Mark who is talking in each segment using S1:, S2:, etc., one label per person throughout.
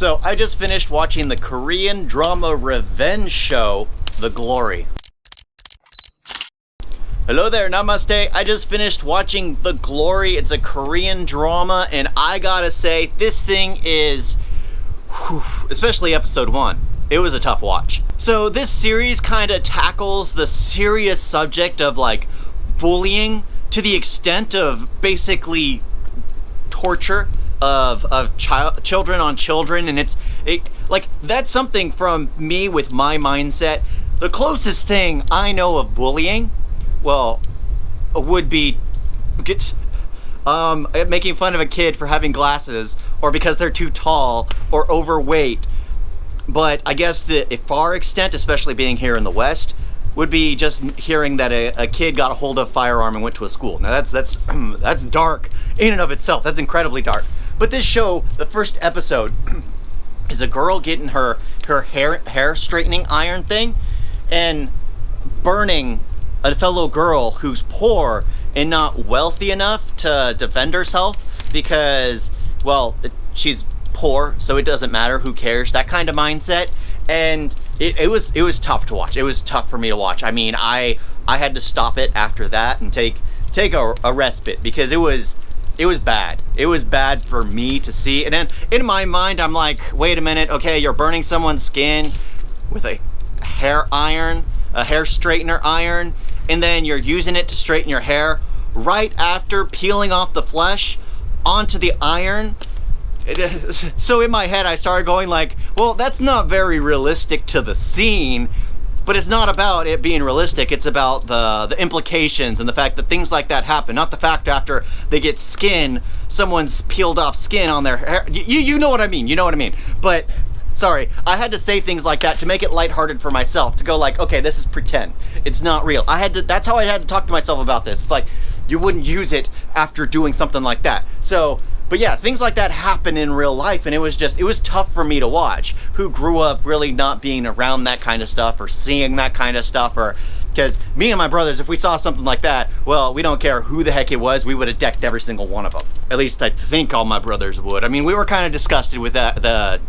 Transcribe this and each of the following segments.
S1: So I just finished watching the Korean drama revenge show, The Glory. Hello there, namaste. I just finished watching The Glory. It's a Korean drama, and I gotta say, this thing is, especially episode 1, it was a tough watch. So this series kind of tackles the serious subject of like bullying to the extent of basically torture of children on children, and like that's something from me with my mindset. The closest thing I know of bullying, well, would be making fun of a kid for having glasses or because they're too tall or overweight. But I guess the far extent, especially being here in the West, would be just hearing that a kid got a hold of a firearm and went to a school. Now that's dark in and of itself. That's incredibly dark. But this show, the first episode, is a girl getting her hair straightening iron thing and burning a fellow girl who's poor and not wealthy enough to defend herself because, well, she's poor, so it doesn't matter, who cares, that kind of mindset. And it was tough to watch. It was tough for me to watch. I mean, I had to stop it after that and take a respite because it was bad. It was bad for me to see. And then in my mind, I'm like, wait a minute, okay, you're burning someone's skin with a hair straightener iron, and then you're using it to straighten your hair right after peeling off the flesh onto the iron. So in my head, I started going like, well, that's not very realistic to the scene. But it's not about it being realistic. It's about the implications and the fact that things like that happen. Not the fact after they get skin, someone's peeled off skin on their hair. You know what I mean. You know what I mean. But sorry, I had to say things like that to make it lighthearted for myself. To go like, okay, this is pretend. It's not real. That's how I had to talk to myself about this. It's like, you wouldn't use it after doing something like that. So, but yeah, things like that happen in real life, and it was tough for me to watch, who grew up really not being around that kind of stuff or seeing that kind of stuff, or because me and my brothers, if we saw something like that, well, we don't care who the heck it was, we would have decked every single one of them. At least I think all my brothers would. I mean, we were kind of disgusted with that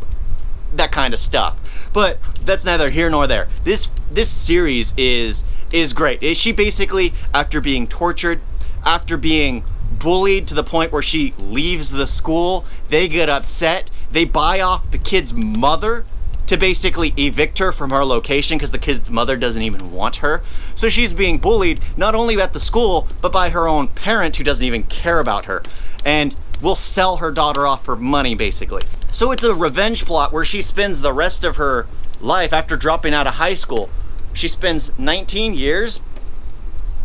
S1: kind of stuff, but that's neither here nor there. This series is great. She basically, after being tortured, after being bullied to the point where she leaves the school, they get upset, they buy off the kid's mother to basically evict her from her location because the kid's mother doesn't even want her. So she's being bullied not only at the school, but by her own parent who doesn't even care about her and will sell her daughter off for money, basically. So it's a revenge plot where she spends the rest of her life after dropping out of high school. She spends 19 years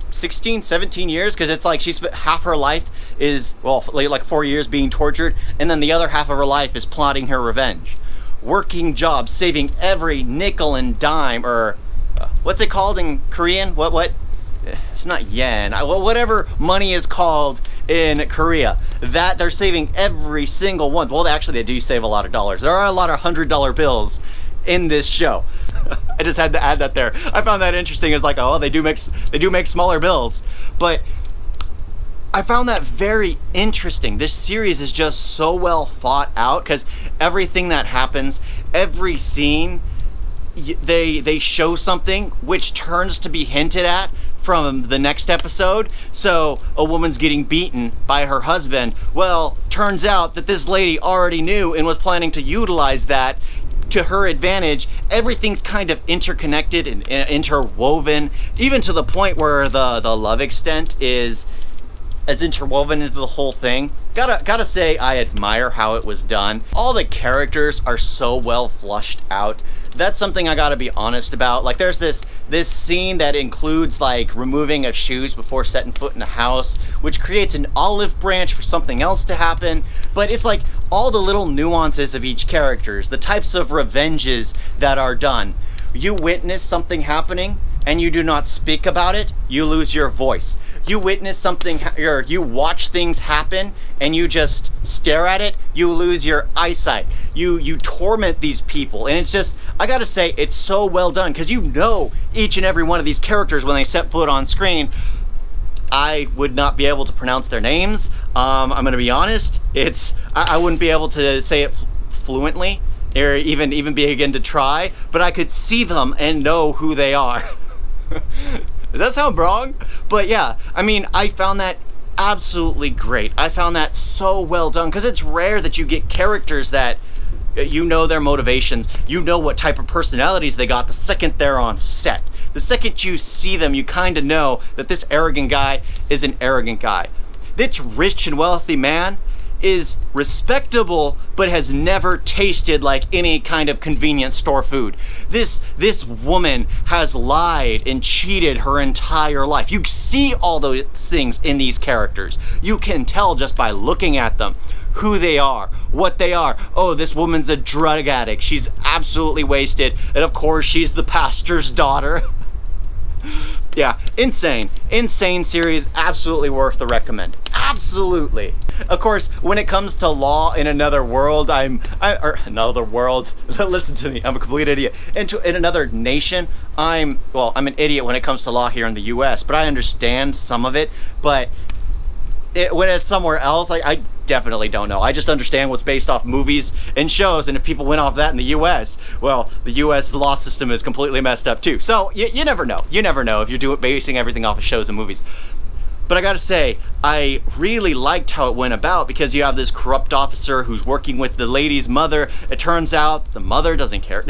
S1: 16, 17 years, because it's like she spent half her life is, well, like 4 years being tortured, and then the other half of her life is plotting her revenge. Working jobs, saving every nickel and dime, or what's it called in Korean? What? It's not yen. Whatever money is called in Korea. That they're saving every single one. Well, actually, they do save a lot of dollars. There are a lot of $100 bills in this show. I just had to add that there. I found that interesting. It's like, oh, they do make smaller bills, but I found that very interesting. This series is just so well thought out because everything that happens, every scene, they show something which turns to be hinted at from the next episode. So a woman's getting beaten by her husband. Well, turns out that this lady already knew and was planning to utilize that to her advantage. Everything's kind of interconnected and interwoven, even to the point where the love extent is as interwoven into the whole thing. Gotta say, I admire how it was done. All the characters are so well flushed out. That's something I gotta be honest about. Like, there's this scene that includes like removing of shoes before setting foot in a house, which creates an olive branch for something else to happen. But it's like all the little nuances of each characters, the types of revenges that are done. You witness something happening and you do not speak about it, you lose your voice. You witness something, or you watch things happen and you just stare at it, you lose your eyesight. You torment these people, and it's just, I gotta say, it's so well done because you know each and every one of these characters when they set foot on screen. I would not be able to pronounce their names. I'm gonna be honest, I wouldn't be able to say it fluently. or even begin to try, but I could see them and know who they are. Does that sound wrong? But yeah, I mean, I found that absolutely great. I found that so well done, because it's rare that you get characters that you know their motivations, you know what type of personalities they got the second they're on set. The second you see them, you kind of know that this arrogant guy is an arrogant guy. This rich and wealthy man is respectable, but has never tasted like any kind of convenience store food. This woman has lied and cheated her entire life. You see all those things in these characters. You can tell just by looking at them who they are, what they are. Oh, this woman's a drug addict. She's absolutely wasted. And of course, she's the pastor's daughter. Yeah, insane series, absolutely worth the recommend. Absolutely. Of course, when it comes to Law in Another World, another world. Listen to me, I'm a complete idiot. In another nation, I'm an idiot when it comes to law here in the U.S., but I understand some of it. But when it's somewhere else, I definitely don't know. I just understand what's based off movies and shows, and if people went off that in the US, well, the US law system is completely messed up too. So you never know. You never know if you're basing everything off of shows and movies. But I gotta say, I really liked how it went about, because you have this corrupt officer who's working with the lady's mother. It turns out the mother doesn't care.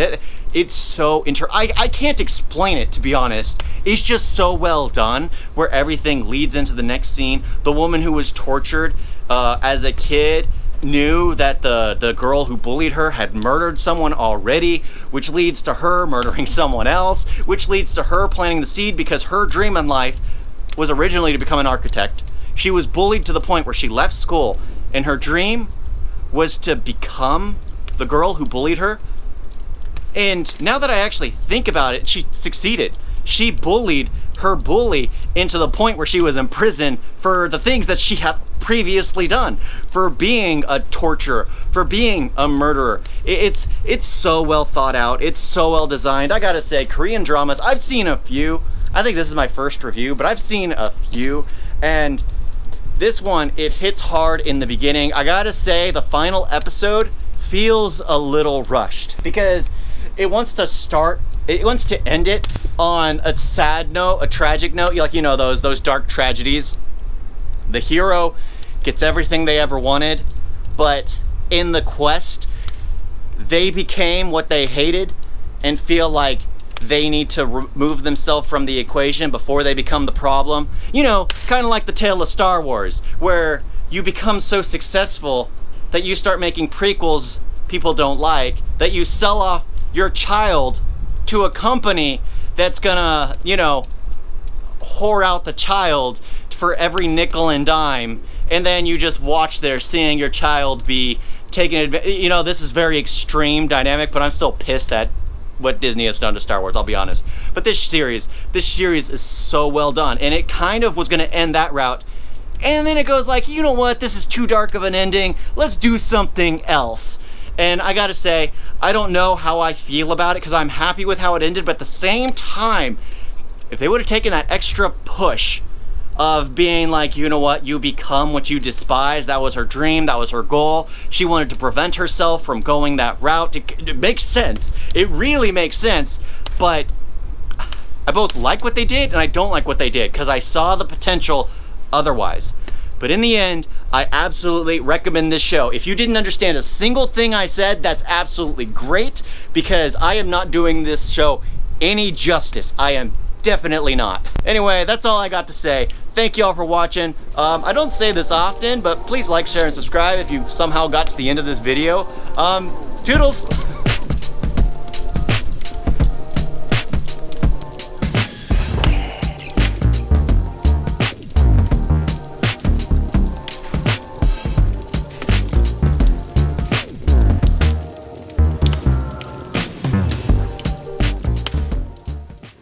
S1: It's so I can't explain it, to be honest. It's just so well done, where everything leads into the next scene. The woman who was tortured as a kid knew that the girl who bullied her had murdered someone already, which leads to her murdering someone else, which leads to her planting the seed, because her dream in life was originally to become an architect. She was bullied to the point where she left school, and her dream was to become the girl who bullied her. And now that I actually think about it, she succeeded. She bullied her bully into the point where she was in prison for the things that she had previously done, for being a torturer, for being a murderer. It's so well thought out. It's so well designed. I gotta say, Korean dramas, I've seen a few. I think this is my first review, but I've seen a few, and this one, it hits hard in the beginning. I gotta say, the final episode feels a little rushed, because it wants to end it on a sad note, a tragic note, like, you know, those dark tragedies. The hero gets everything they ever wanted, but in the quest, they became what they hated and feel like they need to remove themselves from the equation before they become the problem. You know, kind of like the tale of Star Wars, where you become so successful that you start making prequels people don't like, that you sell off your child to a company that's gonna, you know, whore out the child for every nickel and dime, and then you just watch there seeing your child be taken advantage. You know, this is very extreme dynamic, but I'm still pissed at what Disney has done to Star Wars, I'll be honest. But this series is so well done, and it kind of was gonna end that route, and then it goes like, you know what, this is too dark of an ending, let's do something else. And I gotta say, I don't know how I feel about it, because I'm happy with how it ended, but at the same time, if they would have taken that extra push of being like, you know what, you become what you despise. That was her dream, that was her goal. She wanted to prevent herself from going that route. It makes sense. It really makes sense. But I both like what they did and I don't like what they did, because I saw the potential otherwise. But in the end, I absolutely recommend this show. If you didn't understand a single thing I said, that's absolutely great, because I am not doing this show any justice. I am definitely not. Anyway, that's all I got to say. Thank you all for watching. I don't say this often, but please like, share, and subscribe if you somehow got to the end of this video. Toodles!